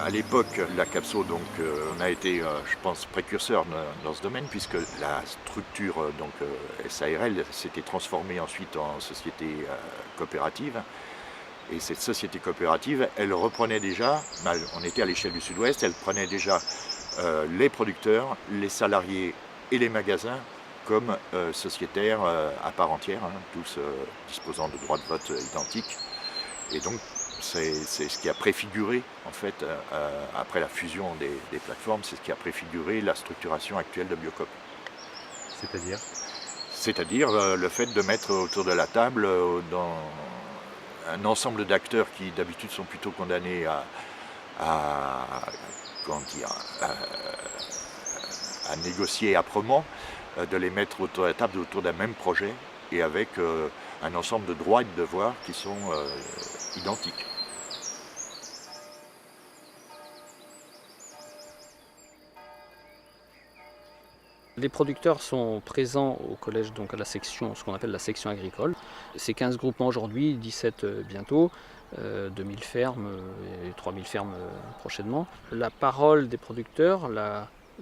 À l'époque, la Capso, donc, on a été, je pense, précurseur dans ce domaine, puisque la structure SARL s'était transformée ensuite en société coopérative. Et cette société coopérative, elle reprenait déjà, on était à l'échelle du Sud-Ouest, elle prenait déjà les producteurs, les salariés et les magasins comme sociétaires à part entière, tous disposant de droits de vote identiques. Et donc, c'est ce qui a préfiguré, en fait, après la fusion des plateformes, c'est ce qui a préfiguré la structuration actuelle de Biocoop. C'est-à-dire? C'est-à-dire le fait de mettre autour de la table dans un ensemble d'acteurs qui d'habitude sont plutôt condamnés comment dire, à négocier âprement, de les mettre autour de la table autour d'un même projet et avec un ensemble de droits et de devoirs qui sont identiques. Les producteurs sont présents au collège, donc à la section, ce qu'on appelle la section agricole. C'est 15 groupements aujourd'hui, 17 bientôt, 2000 fermes et 3000 fermes prochainement. La parole des producteurs,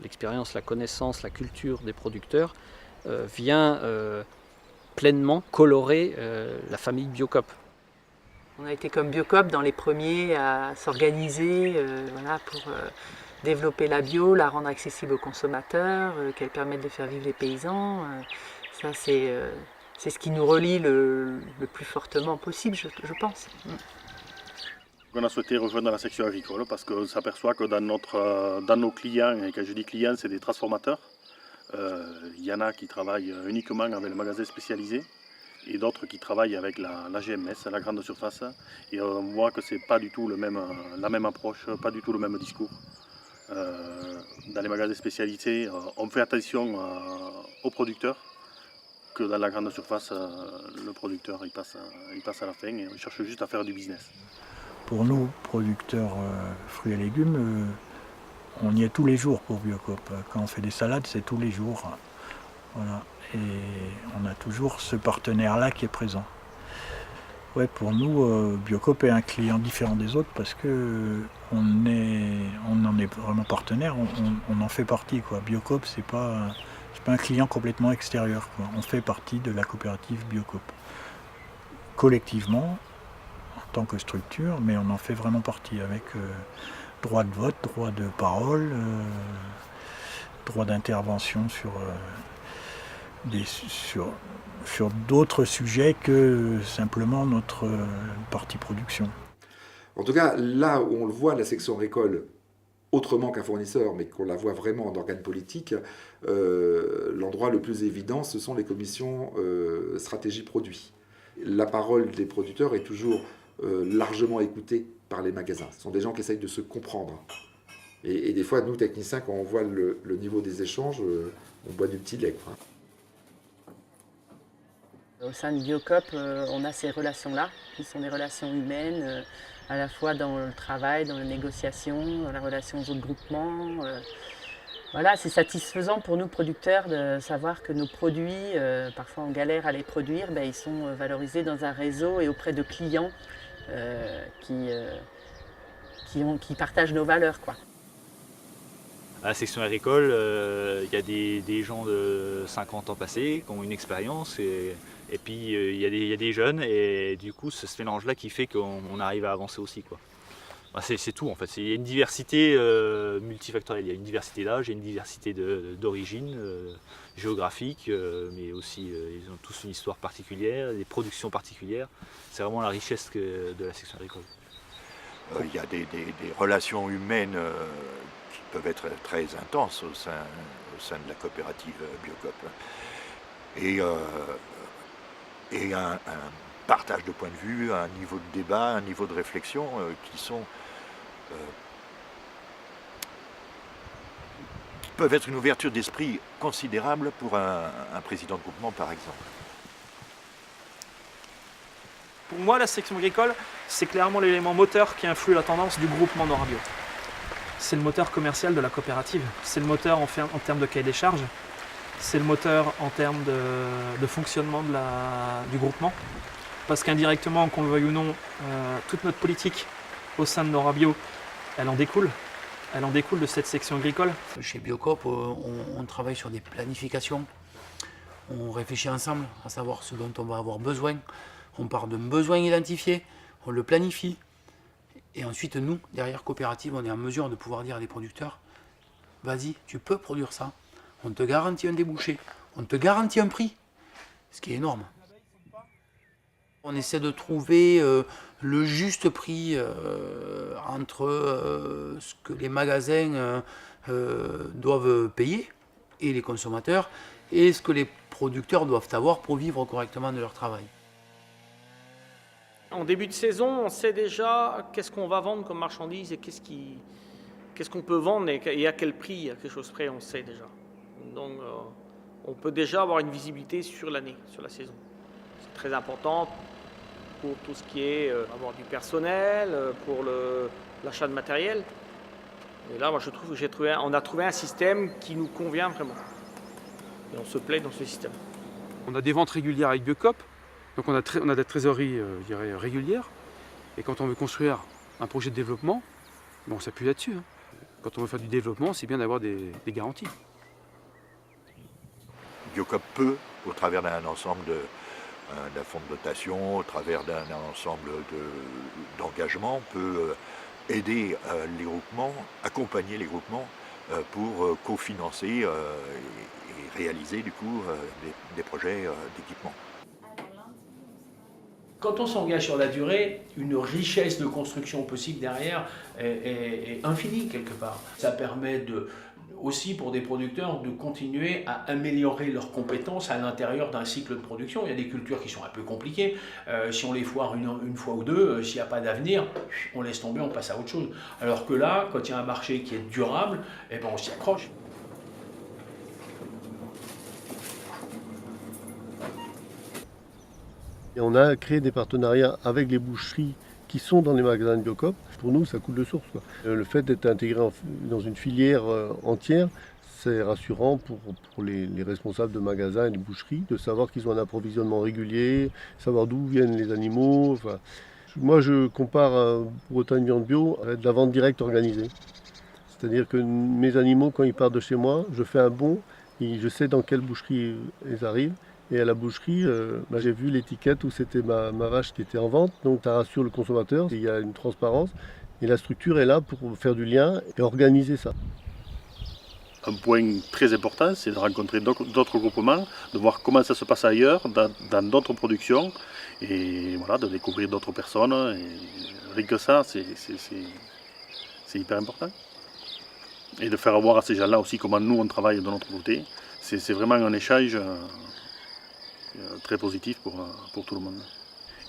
l'expérience, la connaissance, la culture des producteurs vient pleinement colorer la famille Biocoop. On a été comme Biocoop dans les premiers à s'organiser pour développer la bio, la rendre accessible aux consommateurs, qu'elle permette de faire vivre les paysans. Ça, c'est ce qui nous relie le plus fortement possible, je pense. On a souhaité rejoindre la section agricole parce qu'on s'aperçoit que dans nos clients, et quand je dis clients, c'est des transformateurs, il y en a qui travaillent uniquement avec le magasin spécialisé et d'autres qui travaillent avec la GMS, la grande surface. Et on voit que c'est pas du tout la même approche, pas du tout le même discours. Dans les magasins spécialisés, on fait attention aux producteurs, que dans la grande surface, le producteur il passe à la fin et on cherche juste à faire du business. Pour nous, producteurs fruits et légumes, on y est tous les jours pour Biocoop. Quand on fait des salades, c'est tous les jours. Voilà. Et on a toujours ce partenaire-là qui est présent. Ouais, pour nous, Biocoop est un client différent des autres parce que on en est vraiment partenaire, on en fait partie, quoi. Biocoop, c'est pas un client complètement extérieur, quoi. On fait partie de la coopérative Biocoop. Collectivement, en tant que structure, mais on en fait vraiment partie avec droit de vote, droit de parole, droit d'intervention sur d'autres sujets que simplement notre partie production. En tout cas, là où on le voit, la section agricole, autrement qu'un fournisseur, mais qu'on la voit vraiment en organe politique, l'endroit le plus évident, ce sont les commissions stratégie produit. La parole des producteurs est toujours largement écoutée par les magasins. Ce sont des gens qui essayent de se comprendre. Et des fois, nous, techniciens, quand on voit le niveau des échanges, on boit du petit lait, quoi. Au sein de Biocoop, on a ces relations-là, qui sont des relations humaines, à la fois dans le travail, dans la négociation, dans la relation aux autres groupements. Voilà, c'est satisfaisant pour nous producteurs de savoir que nos produits, parfois on galère à les produire, ils sont valorisés dans un réseau et auprès de clients qui partagent nos valeurs, quoi. À la section agricole, il y a des gens de 50 ans passés qui ont une expérience et puis il y a des jeunes et du coup c'est ce mélange-là qui fait qu'on arrive à avancer aussi, quoi. C'est tout en fait, il y a une diversité multifactorielle, il y a une diversité d'âge, il y a une diversité d'origine géographique, mais aussi ils ont tous une histoire particulière, des productions particulières. C'est vraiment la richesse de la section agricole. Il y a des relations humaines qui peuvent être très intenses au sein de la coopérative Biocoop. Et un partage de points de vue, un niveau de débat, un niveau de réflexion qui peuvent être une ouverture d'esprit considérable pour un président de groupement, par exemple. Pour moi, la section agricole, c'est clairement l'élément moteur qui influe la tendance du groupement Norabio. C'est le moteur commercial de la coopérative, c'est le moteur en termes de cahier des charges, c'est le moteur en termes de fonctionnement du groupement. Parce qu'indirectement, qu'on le veuille ou non, toute notre politique au sein de Norabio Elle en découle. Elle en découle de cette section agricole. Chez Biocop, on travaille sur des planifications. On réfléchit ensemble à savoir ce dont on va avoir besoin. On part d'un besoin identifié, on le planifie. Et ensuite, nous, derrière Coopérative, on est en mesure de pouvoir dire à des producteurs, vas-y, tu peux produire ça. On te garantit un débouché, on te garantit un prix, ce qui est énorme. On essaie de trouver le juste prix entre ce que les magasins doivent payer et les consommateurs et ce que les producteurs doivent avoir pour vivre correctement de leur travail. En début de saison, on sait déjà qu'est-ce qu'on va vendre comme marchandise et qu'est-ce qu'on peut vendre et à quel prix, à quelque chose près, on sait déjà. Donc on peut déjà avoir une visibilité sur l'année, sur la saison. C'est très important pour tout ce qui est avoir du personnel, pour l'achat de matériel. Et là, moi, je trouve que on a trouvé un système qui nous convient vraiment. Et on se plaît dans ce système. On a des ventes régulières avec Biocop, donc on a des trésoreries je dirais, régulières. Et quand on veut construire un projet de développement, on s'appuie là-dessus. Hein. Quand on veut faire du développement, c'est bien d'avoir des garanties. Biocop peut, au travers d'un ensemble d'un fonds de dotation, au travers d'un ensemble d'engagements, peut aider les groupements, accompagner les groupements pour cofinancer et réaliser du coup des projets d'équipement. Quand on s'engage sur la durée, une richesse de construction possible derrière est infinie quelque part. Ça permet aussi pour des producteurs de continuer à améliorer leurs compétences à l'intérieur d'un cycle de production. Il y a des cultures qui sont un peu compliquées. Si on les foire une fois ou deux, s'il n'y a pas d'avenir, on laisse tomber, on passe à autre chose. Alors que là, quand il y a un marché qui est durable, eh ben on s'y accroche. Et on a créé des partenariats avec les boucheries qui sont dans les magasins de Biocop. Pour nous, ça coule de source, quoi. Le fait d'être intégré dans une filière entière, c'est rassurant pour les responsables de magasins et de boucheries, de savoir qu'ils ont un approvisionnement régulier, savoir d'où viennent les animaux. Enfin, moi, je compare Bretagne Viande Bio à de la vente directe organisée. C'est-à-dire que mes animaux, quand ils partent de chez moi, je fais un bon et je sais dans quelle boucherie ils arrivent. Et à la boucherie, j'ai vu l'étiquette où c'était ma vache qui était en vente, donc ça rassure le consommateur, il y a une transparence. Et la structure est là pour faire du lien et organiser ça. Un point très important, c'est de rencontrer d'autres groupements, de voir comment ça se passe ailleurs, dans d'autres productions, et voilà, de découvrir d'autres personnes. Et rien que ça, c'est hyper important. Et de faire voir à ces gens-là aussi comment nous on travaille de notre côté. C'est vraiment un échange très positif pour tout le monde.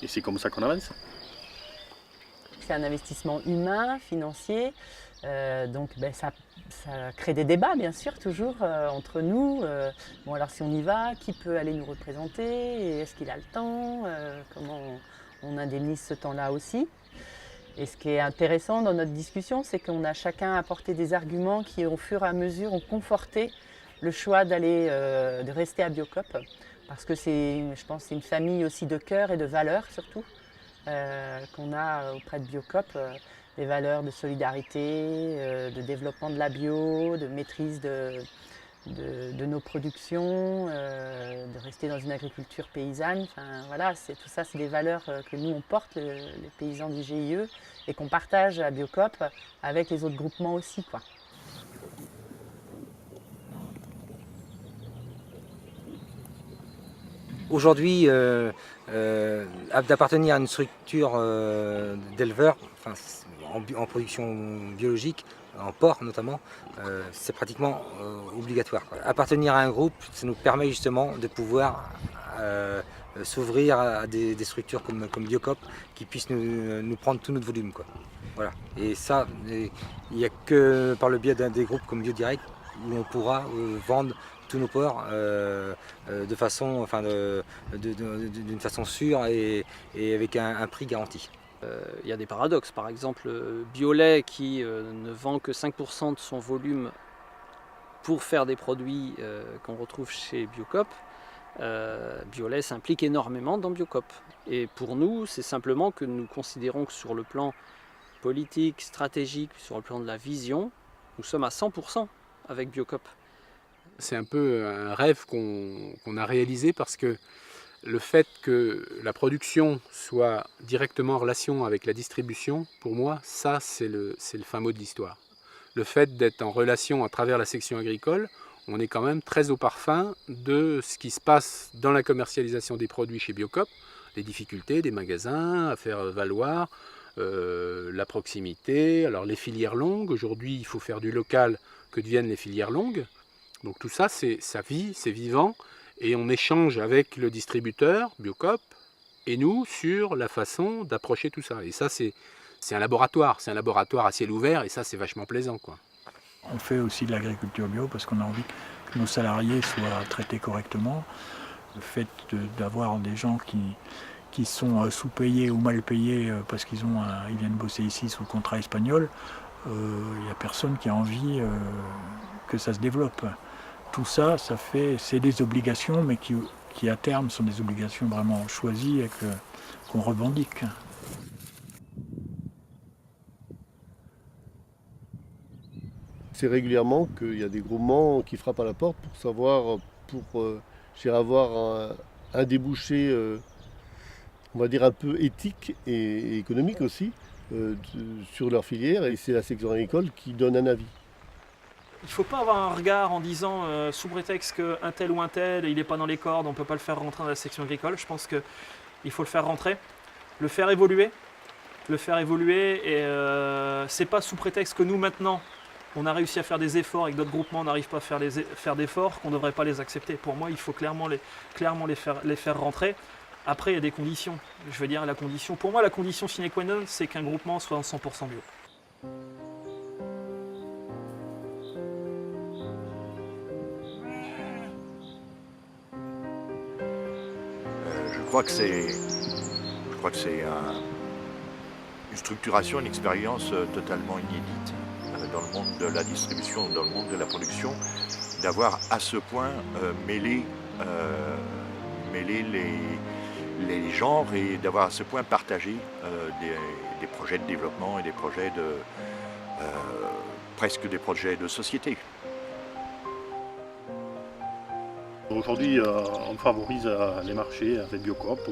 Et c'est comme ça qu'on avance. C'est un investissement humain, financier, donc ça crée des débats bien sûr toujours entre nous. Bon alors si on y va, qui peut aller nous représenter? Est-ce qu'il a le temps? Comment on indemnise ce temps-là aussi? Et ce qui est intéressant dans notre discussion, c'est qu'on a chacun apporté des arguments qui au fur et à mesure ont conforté le choix de rester à Biocop. Parce que je pense que c'est une famille aussi de cœur et de valeurs surtout qu'on a auprès de Biocop, des valeurs de solidarité, de développement de la bio, de maîtrise de nos productions, de rester dans une agriculture paysanne. Enfin, voilà, tout ça, c'est des valeurs que nous on porte, les paysans du GIE, et qu'on partage à Biocop avec les autres groupements aussi, quoi. Aujourd'hui, d'appartenir à une structure d'éleveurs, enfin, en production biologique, en porc notamment, c'est pratiquement obligatoire, quoi. Appartenir à un groupe, ça nous permet justement de pouvoir s'ouvrir à des structures comme Biocop qui puissent nous prendre tout notre volume, quoi. Voilà. Et ça, il n'y a que par le biais des groupes comme Biodirect où on pourra vendre tous nos porcs d'une façon sûre et avec un prix garanti. Il y a des paradoxes, par exemple Biolait qui ne vend que 5% de son volume pour faire des produits qu'on retrouve chez Biocop. Biolait s'implique énormément dans Biocop. Et pour nous, c'est simplement que nous considérons que sur le plan politique, stratégique, sur le plan de la vision, nous sommes à 100% avec Biocop. C'est un peu un rêve qu'on a réalisé parce que le fait que la production soit directement en relation avec la distribution, pour moi, ça c'est le fin mot de l'histoire. Le fait d'être en relation à travers la section agricole, on est quand même très au parfum de ce qui se passe dans la commercialisation des produits chez Biocop, les difficultés des magasins à faire valoir, la proximité, alors les filières longues. Aujourd'hui, il faut faire du local, que deviennent les filières longues. Donc tout ça, ça vit, c'est vivant, et on échange avec le distributeur, Biocop, et nous, sur la façon d'approcher tout ça. Et ça, c'est un laboratoire à ciel ouvert, et ça, c'est vachement plaisant, quoi. On fait aussi de l'agriculture bio parce qu'on a envie que nos salariés soient traités correctement. Le fait d'avoir des gens qui sont sous-payés ou mal payés parce qu'ils viennent bosser ici sous contrat espagnol, il n'y a personne qui a envie que ça se développe. Tout ça, c'est des obligations, mais qui à terme sont des obligations vraiment choisies et qu'on revendique. C'est régulièrement qu'il y a des groupements qui frappent à la porte pour savoir, avoir un débouché, on va dire un peu éthique et économique aussi, sur leur filière, et c'est la section agricole qui donne un avis. Il ne faut pas avoir un regard en disant, sous prétexte qu'un tel ou un tel, il n'est pas dans les cordes, on ne peut pas le faire rentrer dans la section agricole. Je pense qu'il faut le faire rentrer, le faire évoluer. Et c'est pas sous prétexte que nous, maintenant, on a réussi à faire des efforts et que d'autres groupements n'arrivent pas à faire d'efforts qu'on ne devrait pas les accepter. Pour moi, il faut clairement les faire rentrer. Après, il y a des conditions. Je veux dire, pour moi, la condition sine qua non, c'est qu'un groupement soit en 100% bio. Je crois que c'est une structuration, une expérience totalement inédite dans le monde de la distribution, dans le monde de la production, d'avoir à ce point mêlé les genres et d'avoir à ce point partagé des projets de développement et des projets presque des projets de société. Aujourd'hui, on favorise les marchés avec Biocop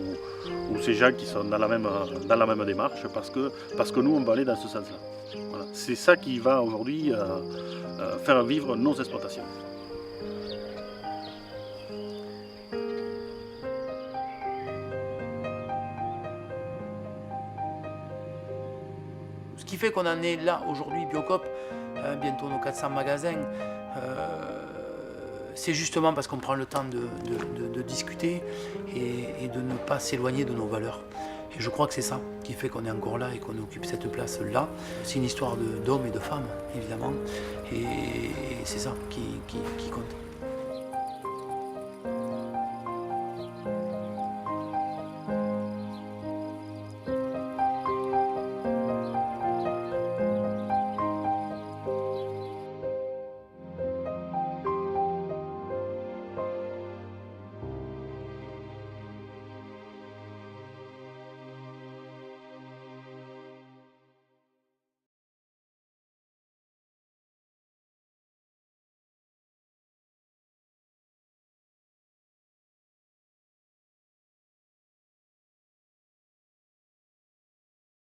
ou ces gens qui sont dans la même démarche parce que nous, on va aller dans ce sens-là. Voilà. C'est ça qui va aujourd'hui faire vivre nos exploitations. Ce qui fait qu'on en est là aujourd'hui, Biocop, bientôt nos 400 magasins, c'est justement parce qu'on prend le temps de discuter et de ne pas s'éloigner de nos valeurs. Et je crois que c'est ça qui fait qu'on est encore là et qu'on occupe cette place-là. C'est une histoire d'hommes et de femmes, évidemment, et c'est ça qui compte.